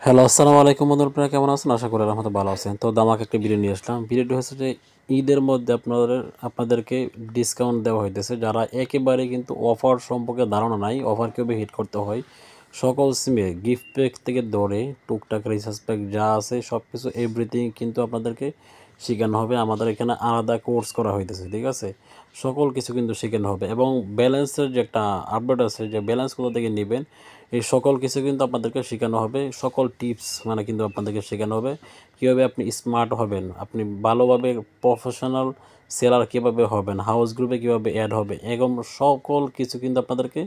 Hello, আসসালামু আলাইকুম বন্ধুরা, আপনারা কেমন আছেন? আশা করি আলহামদুলিল্লাহ ভালো আছেন। তো দামাকে একটা ভিডিও নিয়ে আসলাম। ভিডিওটি হচ্ছে যে ঈদের মধ্যে আপনাদেরকে ডিসকাউন্ট দেওয়া হইতেছে। যারা একেবারে কিন্তু অফার সম্পর্কে ধারণা নাই, অফার কীভাবে হিট করতে হয়, সকল সিমে গিফট প্যাক থেকে ধরে টুকটাক রিচার্জ প্যাক যা আছে সব কিছু এভরিথিং কিন্তু আপনাদেরকে শেখানো হবে। আমাদের এখানে আলাদা কোর্স করা হইতেছে, ঠিক আছে? সকল কিছু কিন্তু শেখানো হবে এবং ব্যালেন্সের যে একটা আপডেট আছে, যে ব্যালেন্স কোথা থেকে নেবেন এই সকল কিছু কিন্তু আপনাদেরকে শেখানো হবে। সকল টিপস মানে কিন্তু আপনাদেরকে শেখানো হবে কীভাবে আপনি স্মার্ট হবেন, আপনি ভালোভাবে প্রফেশনাল সেলার কীভাবে হবেন, হাউস গ্রুপে কীভাবে অ্যাড হবে, এরকম সকল কিছু কিন্তু আপনাদেরকে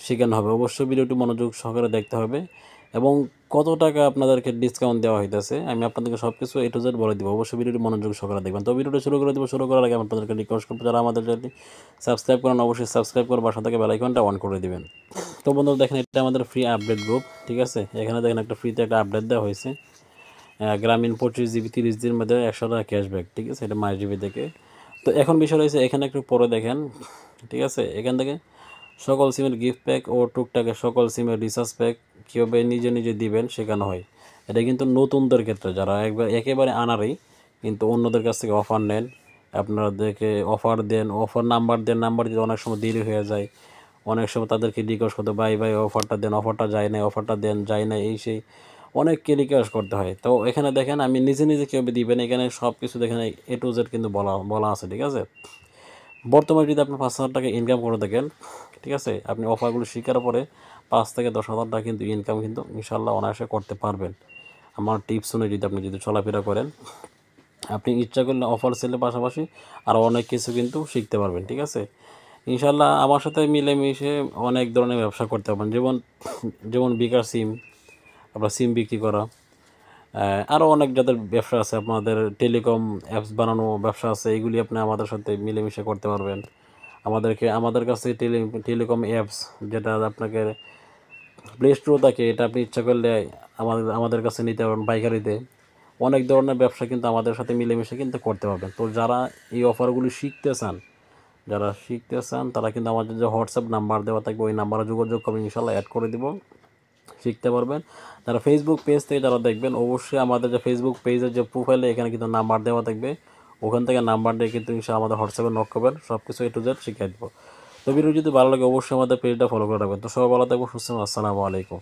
শেখানো হবে। অবশ্যই ভিডিওটি মনোযোগ সহকারে দেখতে হবে এবং কত টাকা আপনাদেরকে ডিসকাউন্ট দেওয়া হইতেছে আমি আপনাদেরকে সব কিছু A to Z বলে দিব। অবশ্যই ভিডিওটি মনোযোগ সহকারে দেখবেন। তো ভিডিওটি শুরু করে দেবো। শুরু করার আগে আপনাদেরকে রিকোয়েস্ট করবো, যারা আমাদের চ্যানেলটি সাবস্ক্রাইব করেন অবশ্যই সাবস্ক্রাইব করে পাশে থেকে বেল আইকনটা অন করে দিবেন। তো বন্ধুরা দেখেন, এটা আমাদের ফ্রি আপডেট গ্রুপ, ঠিক আছে? এখানে দেখেন একটা ফ্রিতে একটা আপডেট দেওয়া হয়েছে, গ্রামীণ 25 জিবি 30 দিনের মধ্যে 100 টাকা ক্যাশব্যাক, ঠিক আছে? এটা মাই জিবি থেকে। তো এখন বিষয় রয়েছে এখানে একটু পরে দেখেন, ঠিক আছে? এখান থেকে সকল সিমের গিফট প্যাক ও টুকটাকে সকল সিমের রিচার্জ প্যাক কীভাবে নিজে নিজে দিবেন শেখানো হয়। এটা কিন্তু নতুনদের ক্ষেত্রে, যারা একেবারে আনারই কিন্তু অন্যদের কাছ থেকে অফার নেন, আপনাদেরকে অফার দেন, অফার নাম্বার দেন, নাম্বার দিতে অনেক সময় দেরি হয়ে যায়। অনেক সময় তাদেরকে রিকোয়েস্ট করতে, ভাই অফারটা দেন, অফারটা যায় না, অফারটা দেন, যায় না, এই সেই অনেককে রিকোয়েস্ট করতে হয়। তো এখানে দেখেন আমি নিজে নিজে কীভাবে দিবেন, এখানে সব কিছু দেখেন A to Z কিন্তু বলা বলা আছে, ঠিক আছে? বর্তমানে যদি আপনি 5,000 টাকা ইনকাম করে থাকেন, ঠিক আছে, আপনি অফারগুলো শিকার পরে 5 থেকে 10,000 টাকা কিন্তু ইনকাম কিন্তু ইনশাল্লাহ অনায়াসে করতে পারবেন। আমার টিপস শুনে যদি চলাফেরা করেন, আপনি ইচ্ছা করলে অফার সেলের পাশাপাশি আরও অনেক কিছু কিন্তু শিখতে পারবেন, ঠিক আছে? ইনশাল্লাহ আমার সাথে মিলেমিশে অনেক ধরনের ব্যবসা করতে পারবেন, যেমন যেমন বিকাশ সিম, আপনার সিম বিক্রি করা, আরও অনেক যাদের ব্যবসা আছে, আপনাদের টেলিকম অ্যাপস বানানো ব্যবসা আছে, এইগুলি আপনি আমাদের সাথে মিলেমিশে করতে পারবেন। আমাদের কাছে টেলিকম অ্যাপস, যেটা আপনাকে প্লে স্টোর থাকে, এটা আপনি ইচ্ছা করলে আমাদের কাছে নিতে পারবেন পাইকারিতে। অনেক ধরনের ব্যবসা কিন্তু আমাদের সাথে মিলেমিশে কিন্তু করতে পারবেন। তো যারা এই অফারগুলি শিখতে চান তারা কিন্তু আমাদের যে হোয়াটসঅ্যাপ নাম্বার দেওয়া থাকবে ওই নাম্বারে যোগাযোগ করবেন, ইনশাল্লাহ অ্যাড করে দিব, শিখতে পারবেন। যারা ফেসবুক পেজ থেকে যারা দেখবেন, অবশ্যই আমাদের যে ফেসবুক পেজের যে প্রোফাইলে এখানে কিন্তু নাম্বার দেওয়া থাকবে, ওখান থেকে নাম্বার দিয়ে কিন্তু ইনশাল্লাহ আমাদের হোয়াটসঅ্যাপে নক করবেন, সব কিছু A to Z শিখিয়ে দেবো। তো ভিডিও যদি ভালো লাগে অবশ্যই আমাদের পেজটা ফলো করে রাখবেন। তো সবাই ভালো থাকবো, সুস্থ, আসসালামু আলাইকুম।